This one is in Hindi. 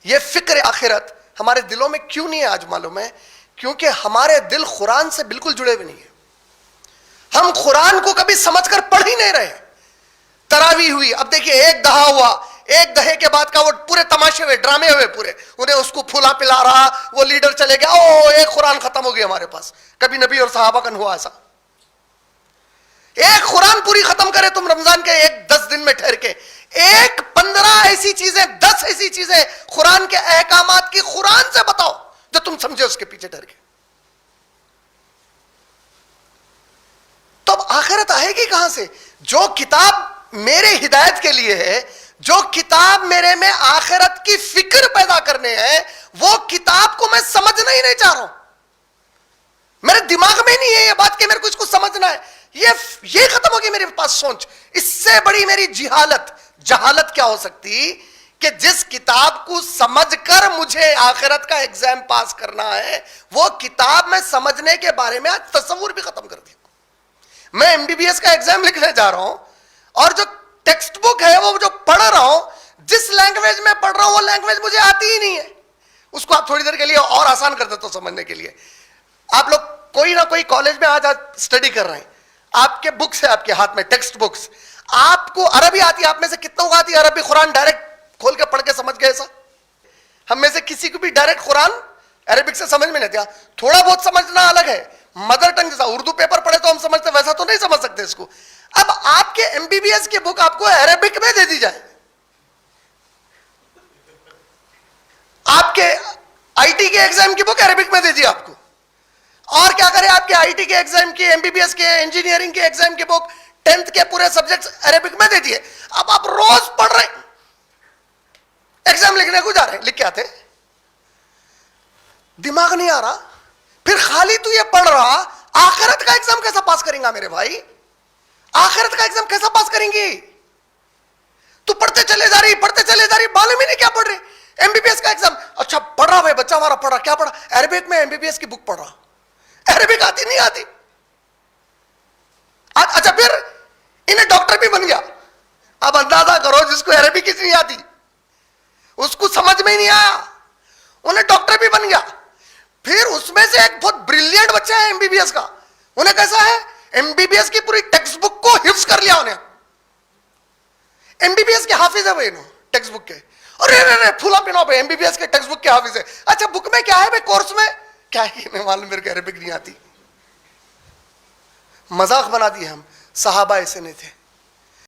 ये फिक्र आखिरत हमारे दिलों में क्यों नहीं है आज मालूम है? क्योंकि हमारे दिल कुरान से बिल्कुल जुड़े हुए नहीं है। हम कुरान को कभी समझकर पढ़ ही नहीं रहे। तरावी हुई, अब देखिए एक दहा हुआ, एक दहे के बाद का वो पूरे तमाशे हुए, ड्रामे हुए पूरे, उन्हें उसको फूला पिला रहा, वो लीडर चले गया, ओ एक कुरान खत्म हो गया हमारे पास। कभी नबी और सहाबा का हुआ ऐसा? एक कुरान पूरी खत्म करे तुम रमजान के एक 10 दिन में ठहर के, एक 15 ऐसी चीजें, 10 ऐसी चीजें कुरान के अहकामात की कुरान से बताओ जो तुम समझे उसके पीछे ठहर के। तो अब आखिरत आएगी कहां से? जो किताब मेरे हिदायत के लिए है, जो किताब मेरे में आखिरत की फिक्र पैदा करने है, वो किताब को मैं समझना ही नहीं चाह रहा हूं। मेरे दिमाग में नहीं है ये बात कि मेरे को इसको समझना है। ये खत्म होगी मेरे पास सोच। इससे बड़ी मेरी जहालत क्या हो सकती कि जिस किताब को समझकर मुझे आखिरत का एग्जाम पास करना है, वो किताब में समझने के बारे में आज तस्वुर भी खत्म कर दिया। मैं एमबीबीएस का एग्जाम लिखने जा रहा हूं और जो टेक्स्ट बुक है वो जो पढ़ रहा हूं, जिस लैंग्वेज में पढ़ रहा हूं वो लैंग्वेज मुझे आती ही नहीं है। उसको आप थोड़ी देर के लिए और आसान कर देते हो समझने के लिए। आप लोग कोई ना कोई कॉलेज में आज स्टडी कर रहे हैं, आपके बुक्स है आपके हाथ में, टेक्स्ट बुक्स। आपको अरबी आती है? आप में से कितनों को आती है अरबी? कुरान डायरेक्ट खोल के पढ़ के समझ गए ऐसा? हम में से किसी को भी डायरेक्ट कुरान अरबिक से समझ में नहीं आता। थोड़ा बहुत समझना अलग है, मदर टंग जैसा उर्दू पेपर पढ़े तो हम समझते, वैसा तो नहीं समझ सकते इसको। अब आपके एमबीबीएस की बुक आपको अरबिक में दे दी जाए, आपके आईटी के एग्जाम की बुक अरबिक में दे दी आपको, और क्या करें आपके आईटी के एग्जाम की, एमबीबीएस के, इंजीनियरिंग के एग्जाम की बुक 10th के पूरे सब्जेक्ट्स अरबिक में दे दिए। अब आप रोज पढ़ रहे, एग्जाम लिखने को जा रहे, लिख के आते, दिमाग नहीं आ रहा, फिर खाली तू ये पढ़ रहा, आखिरत का एग्जाम कैसा पास करेंगे मेरे भाई? आखिरत का एग्जाम कैसा पास करेंगी? तू पढ़ते चले जा रही, मालूम ही नहीं क्या पढ़ रही। एमबीबीएस का एग्जाम, अच्छा पढ़ रहा भाई बच्चा हमारा, पढ़ रहा, क्या पढ़ा? अरबिक में एमबीबीएस की बुक पढ़ रहा। अरबिक आती नहीं आती? अच्छा फिर इन्हें डॉक्टर भी बन गया। अब अंदाजा करो, जिसको अरबिक ही नहीं आती, उसको समझ में ही नहीं आया, उन्हें डॉक्टर भी बन गया। फिर उसमें से एक बहुत ब्रिलियंट बच्चा है एमबीबीएस का, उन्हें कैसा है, एमबीबीएस की पूरी टेक्स्ट बुक को हिफ्ज कर लिया उन्हें। एमबीबीएस के हाफिज है भाई टेक्स्ट बुक के। अरे फूला पिनो भाई, एमबीबीएस के टेक्स्ट बुक के हाफिज है। अच्छा बुक में क्या है भाई, कोर्स में क्या है मैं मालूम, मेरे को अरबिक नहीं आती। मजाक बना दिए हम, सहाबा ऐसे नहीं थे।